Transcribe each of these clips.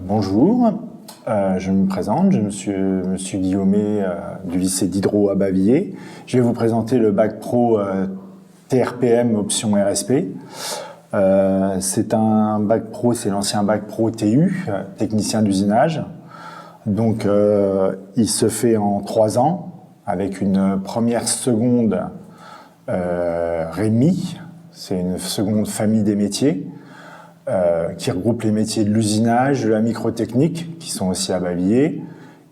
Bonjour, je me présente, je me suis Guillaumet du lycée Diderot à Bavilliers. Je vais vous présenter le bac pro TRPM option RSP. C'est un bac pro, c'est l'ancien bac pro TU, technicien d'usinage. Donc il se fait en 3 ans avec une première seconde REMI, c'est une seconde famille des métiers. Qui regroupe les métiers de l'usinage, de la microtechnique, qui sont aussi à Bavilliers,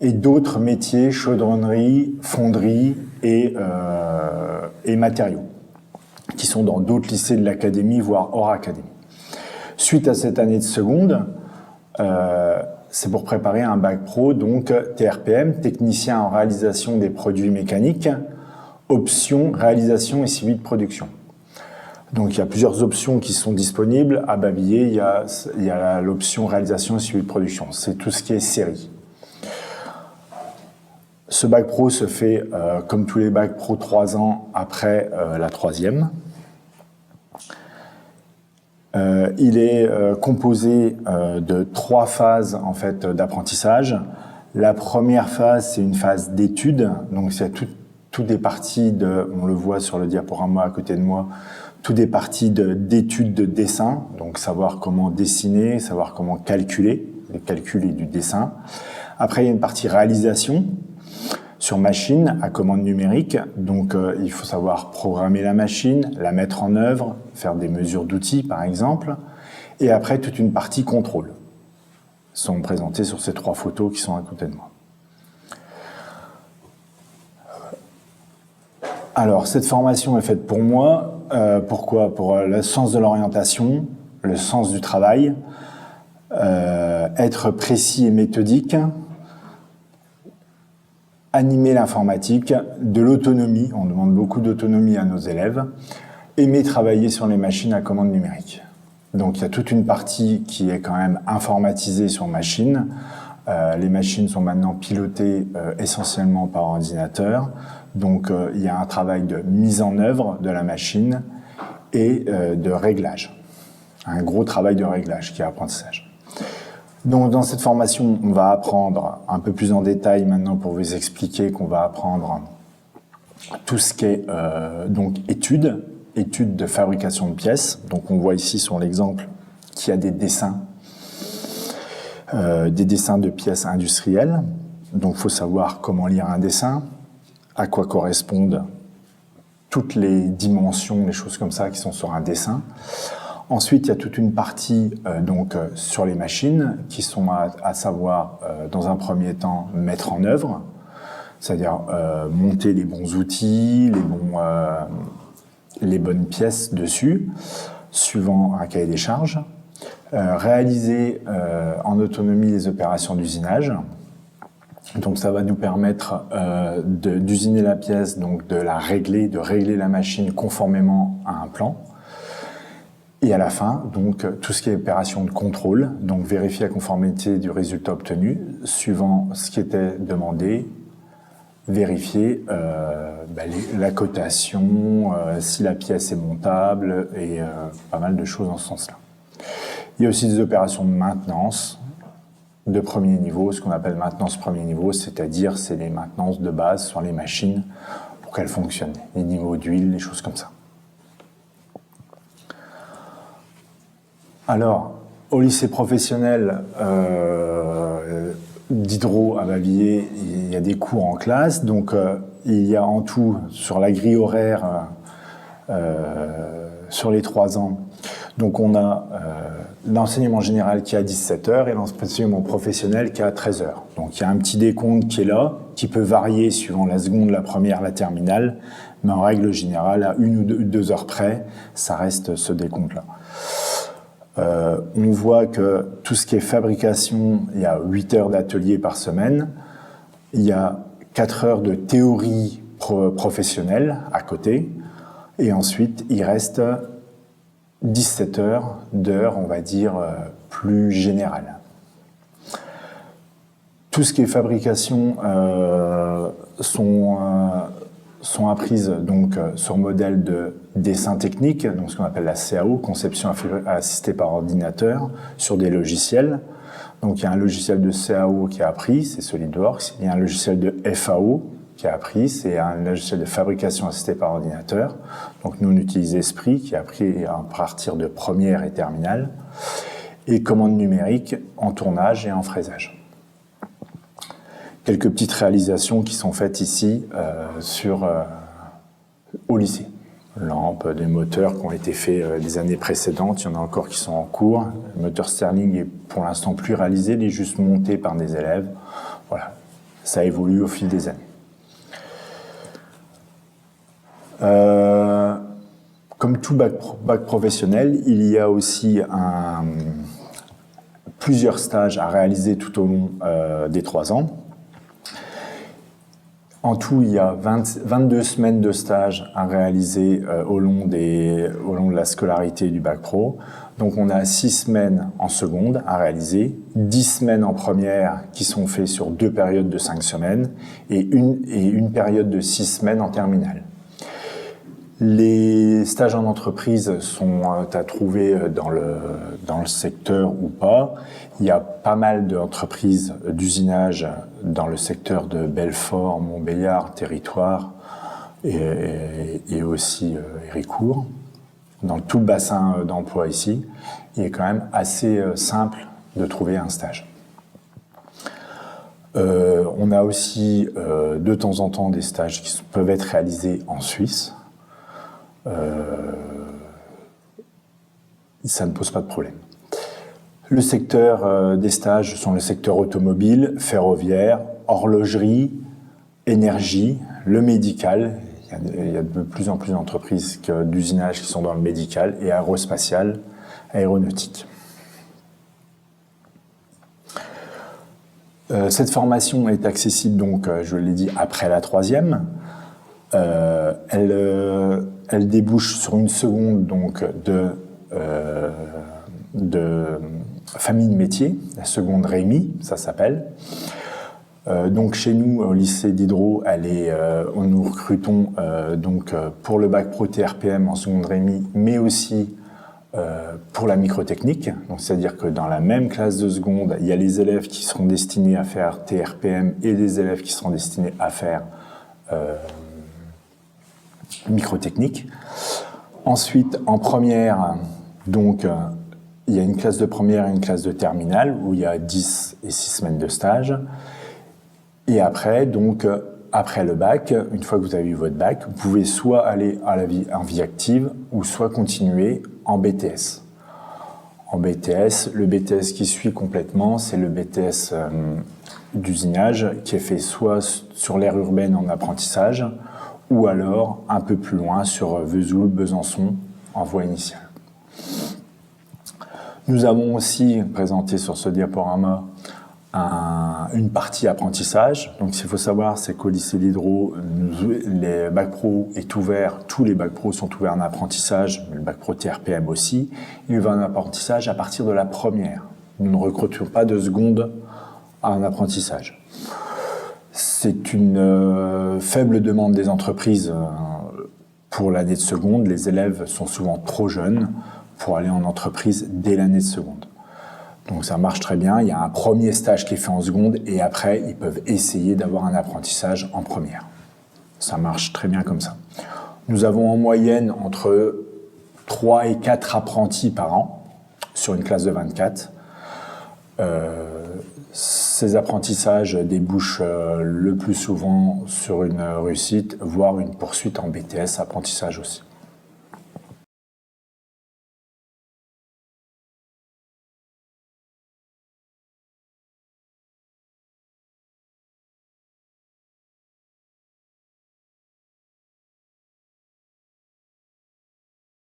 et d'autres métiers, chaudronnerie, fonderie et matériaux, qui sont dans d'autres lycées de l'académie, voire hors académie. Suite à cette année de seconde, c'est pour préparer un bac pro, donc TRPM, technicien en réalisation des produits mécaniques, option réalisation et suivi de production. Donc il y a plusieurs options qui sont disponibles. À Bavilliers, il y a l'option réalisation et suivi de production. C'est tout ce qui est série. Ce bac pro se fait, comme tous les bacs pro, 3 ans après la 3e. Il est composé de 3 phases en fait, d'apprentissage. La première phase, c'est une phase d'études. Donc c'est tout des parties on le voit sur le diaporama à côté de moi, tout des parties d'études de dessin, donc savoir comment dessiner, savoir comment calculer, les calculs et du dessin. Après, il y a une partie réalisation sur machine à commande numérique, donc il faut savoir programmer la machine, la mettre en œuvre, faire des mesures d'outils par exemple, et après toute une partie contrôle. Sont présentées sur ces 3 photos qui sont à côté de moi. Alors, cette formation est faite pour moi. Pourquoi? Pour le sens de l'orientation, le sens du travail, être précis et méthodique, animer l'informatique, de l'autonomie, on demande beaucoup d'autonomie à nos élèves, aimer travailler sur les machines à commande numérique. Donc il y a toute une partie qui est quand même informatisée sur machine. Les machines sont maintenant pilotées essentiellement par ordinateur. Donc il y a un travail de mise en œuvre de la machine et de réglage. Un gros travail de réglage qui est apprentissage. Donc dans cette formation, on va apprendre un peu plus en détail maintenant pour vous expliquer qu'on va apprendre tout ce qui est donc études de fabrication de pièces. Donc on voit ici sur l'exemple qu'il y a des dessins de pièces industrielles. Donc il faut savoir comment lire un dessin, à quoi correspondent toutes les dimensions, les choses comme ça qui sont sur un dessin. Ensuite, il y a toute une partie sur les machines qui sont à savoir, dans un premier temps, mettre en œuvre, c'est-à-dire monter les bons outils, les bonnes pièces dessus, suivant un cahier des charges, réaliser en autonomie les opérations d'usinage. Donc ça va nous permettre d'usiner la pièce, donc de régler la machine conformément à un plan. Et à la fin, donc tout ce qui est opération de contrôle, donc vérifier la conformité du résultat obtenu, suivant ce qui était demandé, vérifier la cotation, si la pièce est montable et pas mal de choses dans ce sens-là. Il y a aussi des opérations de maintenance de premier niveau, ce qu'on appelle maintenance premier niveau, c'est-à-dire c'est les maintenances de base sur les machines pour qu'elles fonctionnent, les niveaux d'huile, les choses comme ça. Alors, au lycée professionnel Diderot à Bavilliers, il y a des cours en classe, donc il y a en tout, sur la grille horaire, sur les 3 ans, donc on a l'enseignement général qui est à 17 h et l'enseignement professionnel qui est à 13 h. Donc il y a un petit décompte qui est là, qui peut varier suivant la seconde, la première, la terminale, mais en règle générale, à 1 ou 2 heures près, ça reste ce décompte-là. On voit que tout ce qui est fabrication, il y a 8 heures d'atelier par semaine, il y a 4 heures de théorie professionnelle à côté, et ensuite il reste 17 heures d'heures, on va dire, plus générales. Tout ce qui est fabrication sont apprises donc sur modèle de dessin technique, donc ce qu'on appelle la CAO, conception assistée par ordinateur, sur des logiciels. Donc il y a un logiciel de CAO qui est appris, c'est SolidWorks. Il y a un logiciel de FAO qui est appris, c'est un logiciel de fabrication assistée par ordinateur. Donc nous on utilise Esprit qui est appris à partir de première et terminale. Et commande numérique en tournage et en fraisage. Quelques petites réalisations qui sont faites ici au lycée. Lampes, des moteurs qui ont été faits les années précédentes, il y en a encore qui sont en cours. Le moteur Sterling est pour l'instant plus réalisé, il est juste monté par des élèves. Voilà, ça évolue au fil des années. Comme tout bac professionnel, il y a aussi plusieurs stages à réaliser tout au long des 3 ans. En tout, il y a 22 semaines de stage à réaliser au long de la scolarité du bac pro. Donc on a 6 semaines en seconde à réaliser, 10 semaines en première qui sont faites sur 2 périodes de 5 semaines et une période de 6 semaines en terminale. Les stages en entreprise sont à trouver dans le secteur ou pas. Il y a pas mal d'entreprises d'usinage dans le secteur de Belfort, Montbéliard, Territoire et aussi Héricourt. Dans tout le bassin d'emploi ici, il est quand même assez simple de trouver un stage. On a aussi de temps en temps des stages qui peuvent être réalisés en Suisse. Ça ne pose pas de problème. Le secteur des stages sont le secteur automobile, ferroviaire, horlogerie, énergie, le médical. Il y a de plus en plus d'entreprises d'usinage qui sont dans le médical et aérospatial, aéronautique. Cette formation est accessible, donc, je l'ai dit, après la 3e. Elle débouche sur une seconde donc, de famille de métiers, la seconde Rémi, ça s'appelle. Donc chez nous, au lycée d'Hydro, nous recrutons pour le bac pro TRPM en seconde Rémi, mais aussi pour la microtechnique. Donc c'est-à-dire que dans la même classe de seconde, il y a les élèves qui seront destinés à faire TRPM et des élèves qui seront destinés à faire microtechnique. Ensuite, en première, donc, il y a une classe de première et une classe de terminale où il y a 10 et 6 semaines de stage. Et après, donc, après le bac, une fois que vous avez eu votre bac, vous pouvez soit aller en vie active ou soit continuer en BTS. En BTS, le BTS qui suit complètement, c'est le BTS d'usinage qui est fait soit sur l'aire urbaine en apprentissage, ou alors un peu plus loin sur Vesoul, Besançon, en voie initiale. Nous avons aussi présenté sur ce diaporama une partie apprentissage. Donc, ce qu'il faut savoir, c'est qu'au lycée d'Hydro, les bacs pro est ouvert, tous les bacs pro sont ouverts en apprentissage, mais le bac pro TRPM aussi. Il va en apprentissage à partir de la première. Nous ne recrutons pas de seconde en apprentissage. C'est une faible demande des entreprises pour l'année de seconde. Les élèves sont souvent trop jeunes pour aller en entreprise dès l'année de seconde. Donc ça marche très bien. Il y a un premier stage qui est fait en seconde et après, ils peuvent essayer d'avoir un apprentissage en première. Ça marche très bien comme ça. Nous avons en moyenne entre 3 et 4 apprentis par an sur une classe de 24. Ces apprentissages débouchent le plus souvent sur une réussite, voire une poursuite en BTS apprentissage aussi.